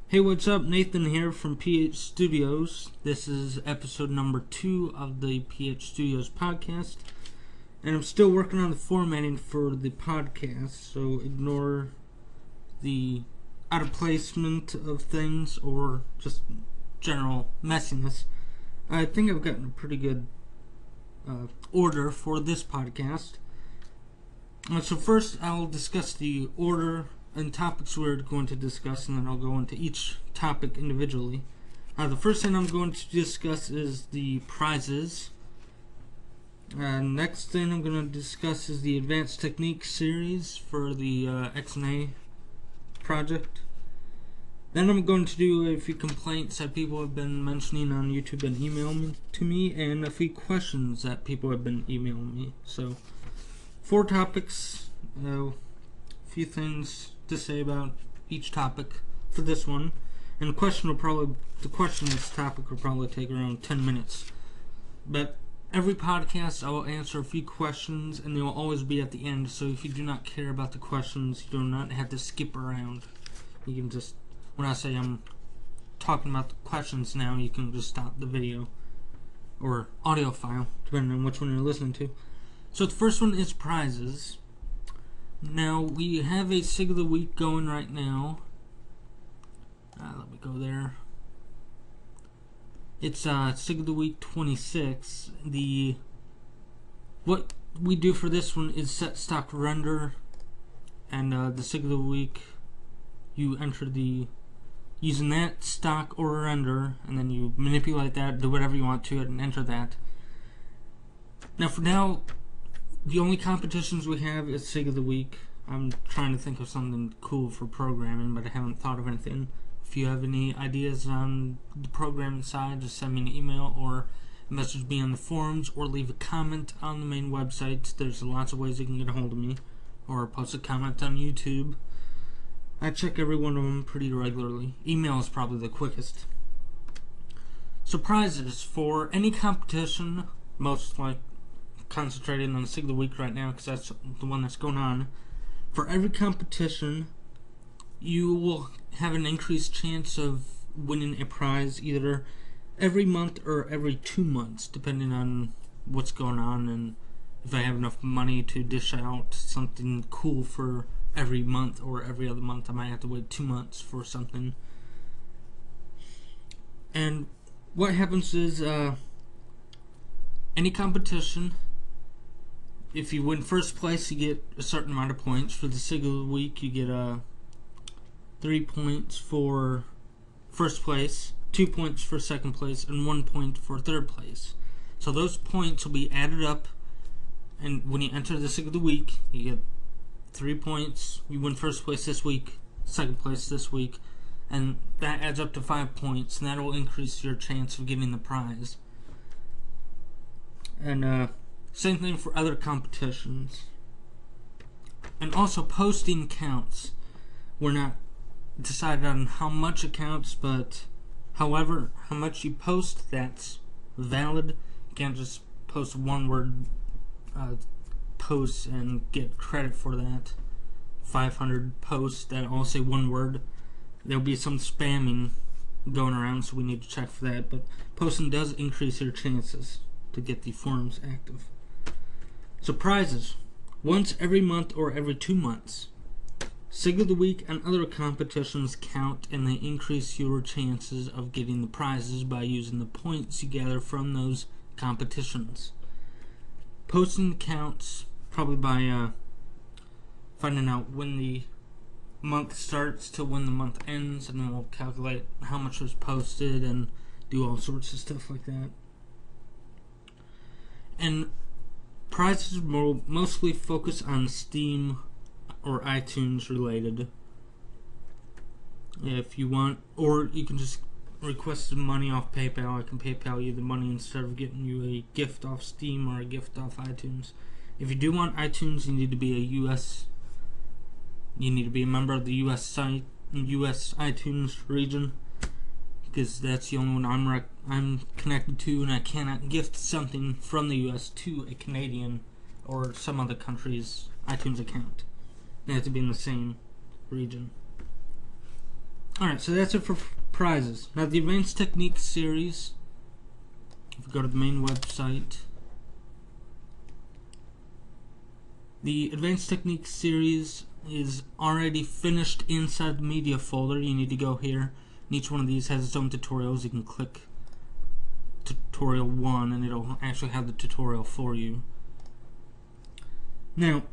Hey, what's up? Nathan here from PHStudios. This is episode number 2 of the PHStudios podcast, and I'm still working on the formatting for the podcast, so ignore the out of placement of things or just general messiness. I think I've gotten a pretty good order for this podcast. So first, I'll discuss the order and topics we're going to discuss, and then I'll go into each topic individually. The first thing I'm going to discuss is the prizes. Next thing I'm going to discuss is the Advanced Techniques series for the X&A project. Then I'm going to do a few complaints that people have been mentioning on YouTube and emailing to me, and a few questions that people have been emailing me. So, 4 topics, a few things to say about each topic for this one, and the question of this topic will probably take around 10 minutes. But every podcast I will answer a few questions, and they will always be at the end, so if you do not care about the questions, you do not have to skip around. You can just, when I say I'm talking about the questions now, you can just stop the video or audio file, depending on which one you're listening to. So the first one is prizes. Now, we have a SIG of the Week going right now. Let me go there. It's SIG of the Week 26. What we do for this one is set stock render, and the SIG of the Week, you enter using that stock or render, and then you manipulate that, do whatever you want to it, and enter that. Now, for now, the only competitions we have is SIG of the Week. I'm trying to think of something cool for programming, but I haven't thought of anything. If you have any ideas on the programming side, just send me an email or message me on the forums or leave a comment on the main website. There's lots of ways you can get a hold of me, or post a comment on YouTube. I check every one of them pretty regularly. Email is probably the quickest. So prizes for any competition, most like concentrating on the SIG of the Week right now because that's the one that's going on. For every competition, you will have an increased chance of winning a prize either every month or every 2 months, depending on what's going on and if I have enough money to dish out something cool for every month or every other month. I might have to wait 2 months for something. And what happens is any competition, if you win first place, you get a certain amount of points. For the SIG of the Week, you get 3 points for first place, 2 points for second place, and 1 point for third place. So those points will be added up, and when you enter the SIG of the Week, you get 3 points. You win first place this week, second place this week, and that adds up to 5 points, and that will increase your chance of getting the prize. And same thing for other competitions. And also posting counts. We're not decided on how much it counts, but however, how much you post, that's valid. You can't just post one word posts and get credit for that. 500 posts that all say one word. There'll be some spamming going around, so we need to check for that. But posting does increase your chances to get the forums active. So prizes, once every month or every 2 months. SIG of the Week and other competitions count, and they increase your chances of getting the prizes by using the points you gather from those competitions. Posting counts probably by finding out when the month starts to when the month ends, and then we'll calculate how much was posted and do all sorts of stuff like that. And prizes will mostly focus on Steam or iTunes related. If you want, or you can just request some money off PayPal. I can PayPal you the money instead of getting you a gift off Steam or a gift off iTunes. If you do want iTunes, you need to be a member of the US site, US iTunes region, because that's the only one I'm connected to, and I cannot gift something from the US to a Canadian or some other country's iTunes account. They have to be in the same region. Alright, so that's it for prizes. Now the Advanced Techniques series, if you go to the main website, the Advanced Techniques series is already finished inside the media folder. You need to go here, and each one of these has its own tutorials. You can click tutorial 1 and it'll actually have the tutorial for you. Now,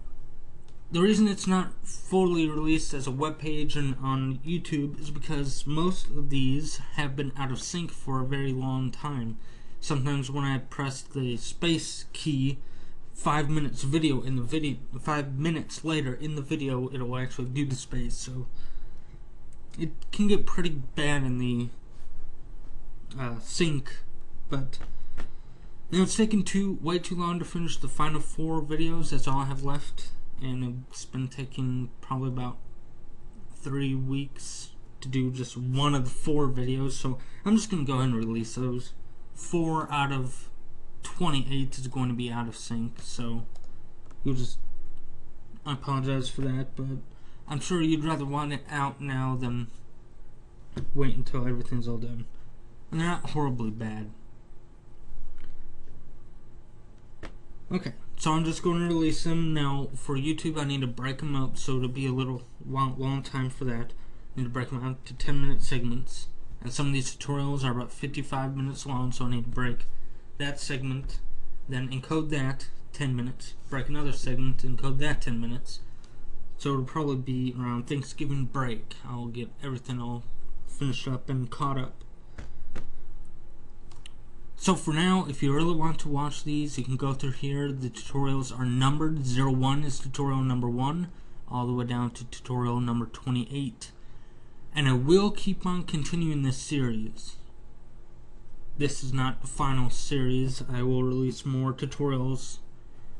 the reason it's not fully released as a web page and on YouTube is because most of these have been out of sync for a very long time. Sometimes when I press the space key, 5 minutes later in the video, it'll actually do the space. So it can get pretty bad in the sync, but now it's taken way too long to finish the final 4 videos. That's all I have left. And it's been taking probably about 3 weeks to do just one of the 4 videos, so I'm just going to go ahead and release those. 4 out of 28 is going to be out of sync, so I apologize for that, but I'm sure you'd rather want it out now than wait until everything's all done. And they're not horribly bad. Okay, so I'm just going to release them. Now, for YouTube, I need to break them up, so it'll be a long time for that. I need to break them out to 10-minute segments. And some of these tutorials are about 55 minutes long, so I need to break that segment, then encode that 10 minutes, break another segment, encode that 10 minutes. So it'll probably be around Thanksgiving break. I'll get everything all finished up and caught up. So for now, if you really want to watch these, you can go through here. The tutorials are numbered. 01 is tutorial number 1, all the way down to tutorial number 28. And I will keep on continuing this series. This is not the final series. I will release more tutorials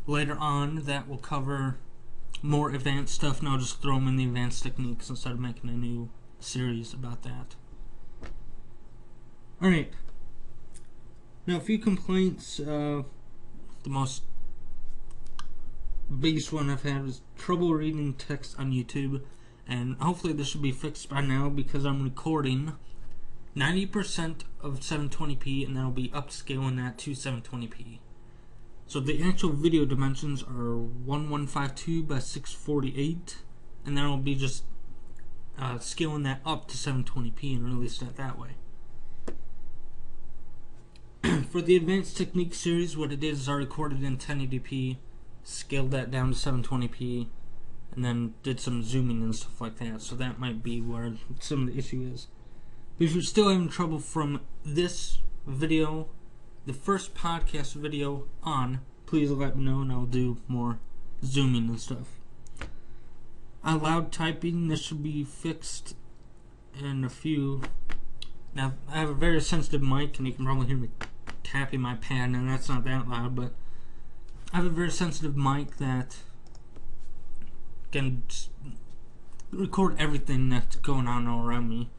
later on that will cover more advanced stuff, and I'll just throw them in the Advanced Techniques instead of making a new series about that. Alright. Now, a few complaints. The most biggest one I've had is trouble reading text on YouTube, and hopefully this should be fixed by now because I'm recording 90% of 720p, and then I'll be upscaling that to 720p. So the actual video dimensions are 1152 by 648, and then I'll be just scaling that up to 720p and release that way. For the Advanced Techniques series, what it is I recorded in 1080p, scaled that down to 720p, and then did some zooming and stuff like that. So that might be where some of the issue is. But if you're still having trouble from this video, the first podcast video on, please let me know and I'll do more zooming and stuff. Loud typing, this should be fixed in a few. Now, I have a very sensitive mic, and you can probably hear me tapping my pad, and that's not that loud, but I have a very sensitive mic that can record everything that's going on all around me.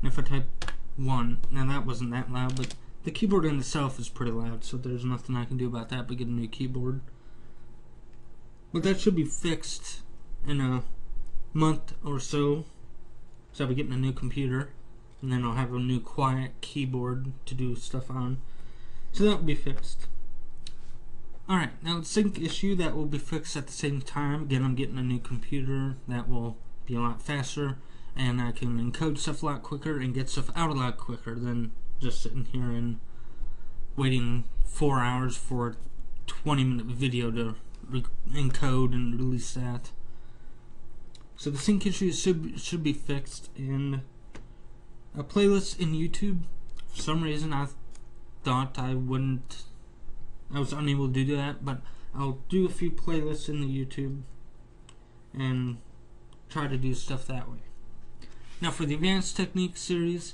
And if I type 1, now that wasn't that loud, but the keyboard in itself is pretty loud, so there's nothing I can do about that but get a new keyboard. But that should be fixed in a month or so, so I'll be getting a new computer, and then I'll have a new quiet keyboard to do stuff on. So that will be fixed. Alright, now the sync issue, that will be fixed at the same time. Again, I'm getting a new computer that will be a lot faster, and I can encode stuff a lot quicker and get stuff out a lot quicker than just sitting here and waiting 4 hours for a 20-minute video to encode and release that. So the sync issues should be fixed, and a playlist in YouTube, for some reason I thought I was unable to do that, but I'll do a few playlists in the YouTube and try to do stuff that way. Now for the Advanced Techniques series,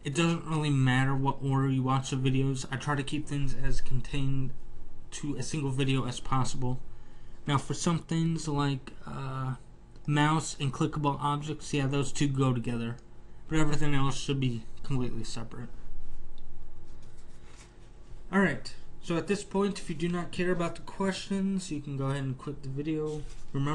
it doesn't really matter what order you watch the videos. I try to keep things as contained to a single video as possible. Now for some things like mouse and clickable objects, yeah, those two go together, but everything else should be completely separate. Alright, so at this point, if you do not care about the questions, you can go ahead and quit the video. Remember,